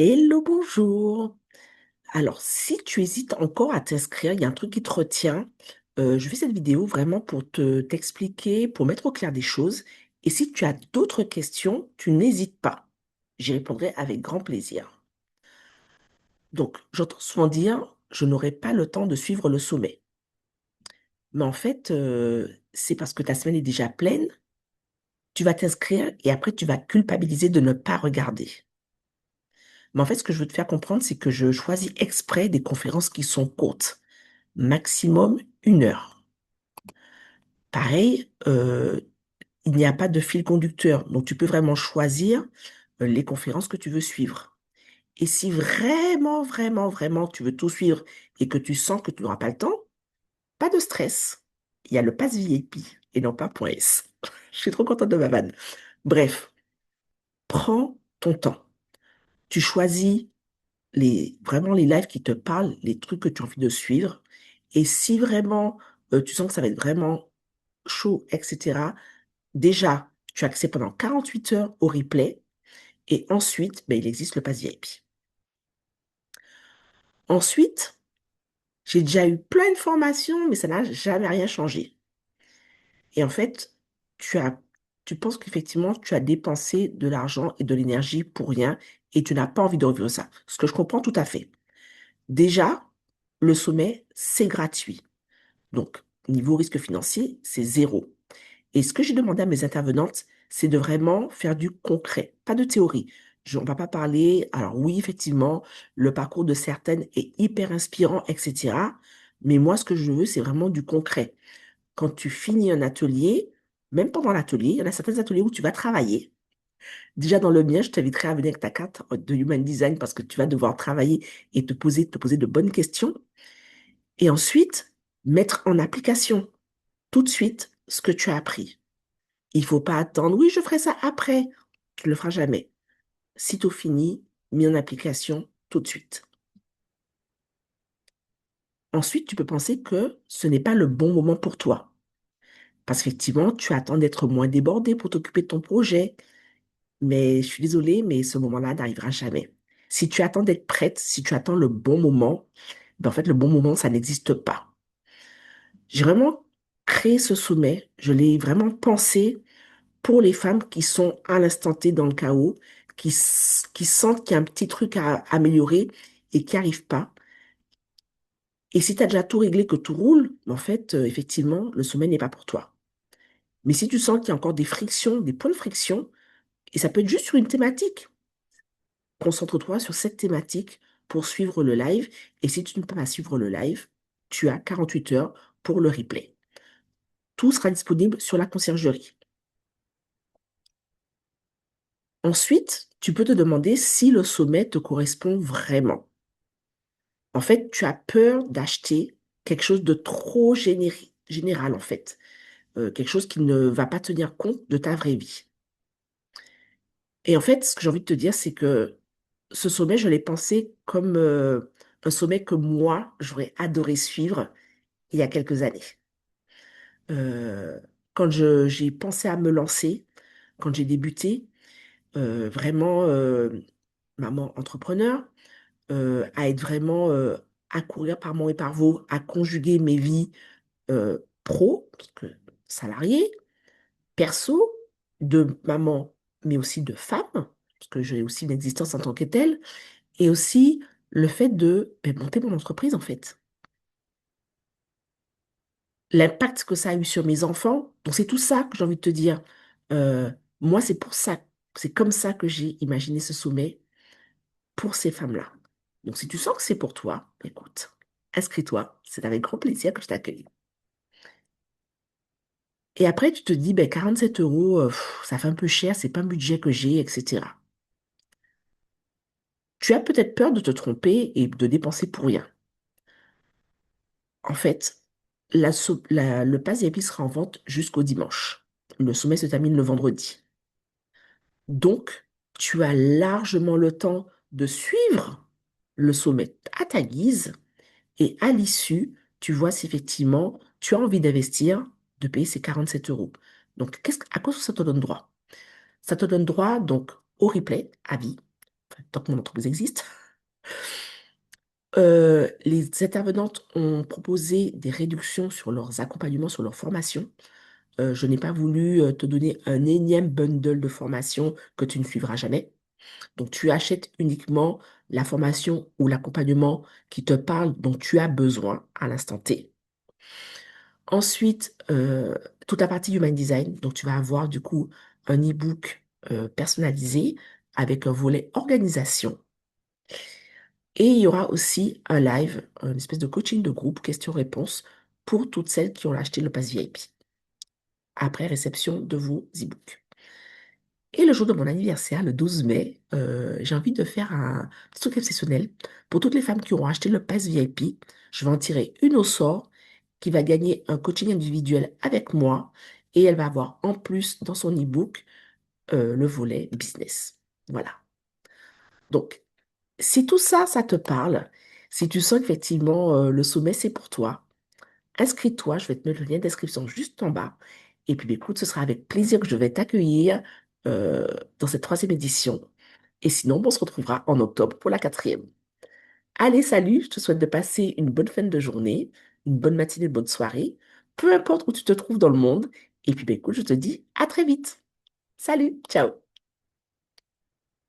Hello, bonjour. Alors, si tu hésites encore à t'inscrire, il y a un truc qui te retient. Je fais cette vidéo vraiment pour t'expliquer, pour mettre au clair des choses. Et si tu as d'autres questions, tu n'hésites pas. J'y répondrai avec grand plaisir. Donc, j'entends souvent dire, je n'aurai pas le temps de suivre le sommet. Mais en fait, c'est parce que ta semaine est déjà pleine. Tu vas t'inscrire et après, tu vas culpabiliser de ne pas regarder. Mais en fait, ce que je veux te faire comprendre, c'est que je choisis exprès des conférences qui sont courtes. Maximum 1 heure. Pareil, il n'y a pas de fil conducteur, donc tu peux vraiment choisir les conférences que tu veux suivre. Et si vraiment, vraiment, vraiment tu veux tout suivre et que tu sens que tu n'auras pas le temps, pas de stress. Il y a le pass VIP et non pas point .s. Je suis trop contente de ma vanne. Bref, prends ton temps. Tu choisis vraiment les lives qui te parlent, les trucs que tu as envie de suivre. Et si vraiment tu sens que ça va être vraiment chaud, etc., déjà, tu as accès pendant 48 heures au replay et ensuite, ben, il existe le pass VIP. Ensuite, j'ai déjà eu plein de formations, mais ça n'a jamais rien changé. Et en fait, tu as, tu penses qu'effectivement, tu as dépensé de l'argent et de l'énergie pour rien et tu n'as pas envie de revivre ça. Ce que je comprends tout à fait. Déjà, le sommet, c'est gratuit. Donc, niveau risque financier, c'est zéro. Et ce que j'ai demandé à mes intervenantes, c'est de vraiment faire du concret, pas de théorie. On ne va pas parler, alors oui, effectivement, le parcours de certaines est hyper inspirant, etc. Mais moi, ce que je veux, c'est vraiment du concret. Quand tu finis un atelier, même pendant l'atelier, il y en a certains ateliers où tu vas travailler. Déjà dans le mien, je t'inviterai à venir avec ta carte de Human Design parce que tu vas devoir travailler et te poser de bonnes questions. Et ensuite, mettre en application tout de suite ce que tu as appris. Il faut pas attendre, oui, je ferai ça après. Tu ne le feras jamais. Sitôt fini, mis en application tout de suite. Ensuite, tu peux penser que ce n'est pas le bon moment pour toi. Parce qu'effectivement, tu attends d'être moins débordé pour t'occuper de ton projet. Mais je suis désolée, mais ce moment-là n'arrivera jamais. Si tu attends d'être prête, si tu attends le bon moment, ben en fait, le bon moment, ça n'existe pas. J'ai vraiment créé ce sommet. Je l'ai vraiment pensé pour les femmes qui sont à l'instant T dans le chaos, qui sentent qu'il y a un petit truc à améliorer et qui n'y arrivent pas. Et si tu as déjà tout réglé, que tout roule, en fait, effectivement, le sommet n'est pas pour toi. Mais si tu sens qu'il y a encore des frictions, des points de friction, et ça peut être juste sur une thématique, concentre-toi sur cette thématique pour suivre le live. Et si tu ne peux pas suivre le live, tu as 48 heures pour le replay. Tout sera disponible sur la conciergerie. Ensuite, tu peux te demander si le sommet te correspond vraiment. En fait, tu as peur d'acheter quelque chose de trop général, en fait. Quelque chose qui ne va pas tenir compte de ta vraie vie. Et en fait, ce que j'ai envie de te dire, c'est que ce sommet, je l'ai pensé comme un sommet que moi, j'aurais adoré suivre il y a quelques années. Euh, quand j'ai pensé à me lancer, quand j'ai débuté, vraiment, maman entrepreneur, à être vraiment à courir par mon et par vous, à conjuguer mes vies pro, parce que salariée, perso, de maman, mais aussi de femme, parce que j'ai aussi une existence en tant que telle, et aussi le fait de monter mon entreprise, en fait. L'impact que ça a eu sur mes enfants, donc c'est tout ça que j'ai envie de te dire. Euh, Moi, c'est pour ça, c'est comme ça que j'ai imaginé ce sommet pour ces femmes-là. Donc, si tu sens que c'est pour toi, écoute, inscris-toi. C'est avec grand plaisir que je t'accueille. Et après, tu te dis, ben, 47 euros, ça fait un peu cher, c'est pas un budget que j'ai, etc. Tu as peut-être peur de te tromper et de dépenser pour rien. En fait, le pass VIP sera en vente jusqu'au dimanche. Le sommet se termine le vendredi. Donc, tu as largement le temps de suivre le sommet à ta guise et à l'issue, tu vois si effectivement tu as envie d'investir, de payer ces 47 euros. Donc, à quoi ça te donne droit? Ça te donne droit donc au replay à vie. tant que mon entreprise existe. Les intervenantes ont proposé des réductions sur leurs accompagnements, sur leurs formations. Je n'ai pas voulu te donner un énième bundle de formation que tu ne suivras jamais. Donc, tu achètes uniquement la formation ou l'accompagnement qui te parle, dont tu as besoin à l'instant T. Ensuite, toute la partie Human Design. Donc, tu vas avoir du coup un e-book personnalisé avec un volet organisation. Et il y aura aussi un live, une espèce de coaching de groupe, questions-réponses, pour toutes celles qui ont acheté le pass VIP, après réception de vos e-books. Et le jour de mon anniversaire, le 12 mai, j'ai envie de faire un petit truc exceptionnel. Pour toutes les femmes qui auront acheté le pass VIP, je vais en tirer une au sort qui va gagner un coaching individuel avec moi et elle va avoir en plus dans son e-book le volet business. Voilà. Donc, si tout ça, ça te parle, si tu sens qu'effectivement le sommet, c'est pour toi, inscris-toi, je vais te mettre le lien d'inscription juste en bas. Et puis, écoute, ce sera avec plaisir que je vais t'accueillir euh, dans cette troisième édition. Et sinon, on se retrouvera en octobre pour la quatrième. Allez, salut, je te souhaite de passer une bonne fin de journée, une bonne matinée, une bonne soirée, peu importe où tu te trouves dans le monde. Et puis, écoute, je te dis à très vite. Salut, ciao.